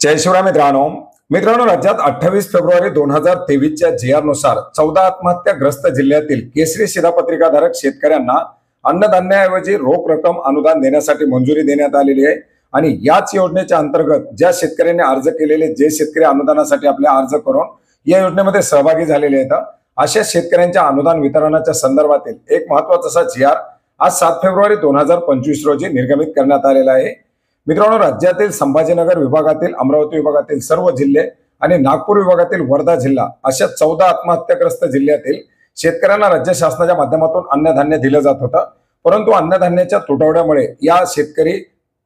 जय शिवराय मित्रांनो राज्यात 28 February 2023च्या GR नुसार 14 आत्महत्याग्रस्त जिल्ह्यातील केसरी शिधापत्रिकाधारक शेतकऱ्यांना अन्नधान्याऐवजी रोख रक्कम अनुदान देण्यासाठी मंजुरी देण्यात आलेली आहे। आणि याच योजनेच्या अंतर्गत ज्या शेतकऱ्यांनी अर्ज केलेले जे शेतकरी अनुदानासाठी आपले अर्ज करून या योजनेमध्ये सहभागी झालेले आहेत अशा शेतकऱ्यांच्या अनुदान वितरणाच्या संदर्भातील एक महत्त्वाचा असा GR आज 7 फेब्रुवारी 2025 रोजी निर्गमित करण्यात आलेला आहे। मित्रांनो, राज्यातील संभाजीनगर विभागातील, अमरावती विभागातील सर्व जिल्हे आणि नागपूर विभागातील वर्धा जिल्हा अशा 14 आत्महत्याग्रस्त जिल्ह्यातील शेतकऱ्यांना राज्य शासनाच्या माध्यमातून अन्नधान्य दिलं जात होतं। परंतु अन्नधान्याच्या तुटवड्यामुळे या शेतकरी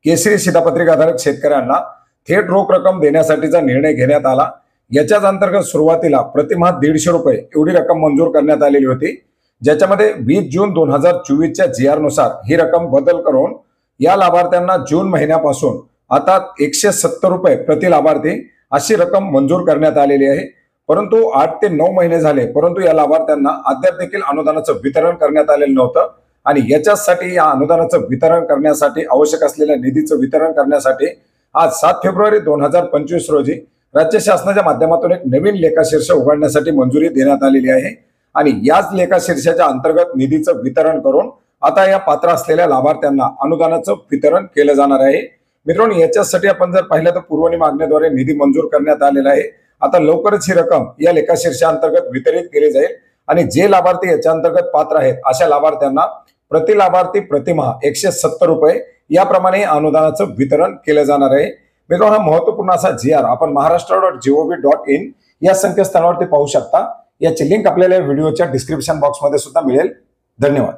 केसरी शिधापत्रिकाधारक शेतकऱ्यांना थेट रोख रक्कम देण्यासाठीचा निर्णय घेण्यात आला। याच्याच अंतर्गत सुरुवातीला प्रतिमाह 150 रुपये एवढी रक्कम मंजूर करण्यात आलेली होती, ज्याच्यामध्ये 20 जून 2024च्या GR नुसार ही रक्कम बदल करून या लाभार्थ्यांना जून महिन्यापासून आता 170 रुपये प्रति लाभार्थी अशी रक्कम मंजूर करण्यात आलेली आहे। परंतु 8 ते 9 महिने झाले, परंतु या लाभार्थ्यांना अद्याप देखील अनुदानाचं वितरण करण्यात आलेलं नव्हतं। आणि याच्यासाठी या अनुदानाचं वितरण करण्यासाठी आवश्यक असलेल्या निधीचं वितरण करण्यासाठी आज 7 फेब्रुवारी 2025 रोजी राज्य शासनाच्या माध्यमातून एक नवीन लेखाशीर्ष उघडण्यासाठी मंजुरी देण्यात आलेली आहे। आणि याच लेखाशीर्षाच्या अंतर्गत निधीचं वितरण करून आता या पात्र असलेल्या लाभार्थ्यांना अनुदानाचं वितरण केलं जाणार आहे। मित्रांनो, याच्यासाठी आपण जर पाहिलं तर पूर्वनी मागणीद्वारे निधी मंजूर करण्यात आलेला आहे। आता लवकरच ही रक्कम या लेखाशीर्षाअंतर्गत वितरित केली जाईल आणि जे लाभार्थी याच्या अंतर्गत पात्र आहेत अशा लाभार्थ्यांना प्रति लाभार्थी प्रतिमाह 170 रुपये याप्रमाणे अनुदानाचं वितरण केलं जाणार आहे। मित्रांनो, हा महत्त्वपूर्ण असा GR आपण maharashtra.gov.in या संकेतस्थळावरती पाहू शकता। याची लिंक आपल्याला व्हिडिओच्या डिस्क्रिप्शन बॉक्समध्ये सुद्धा मिळेल। धन्यवाद।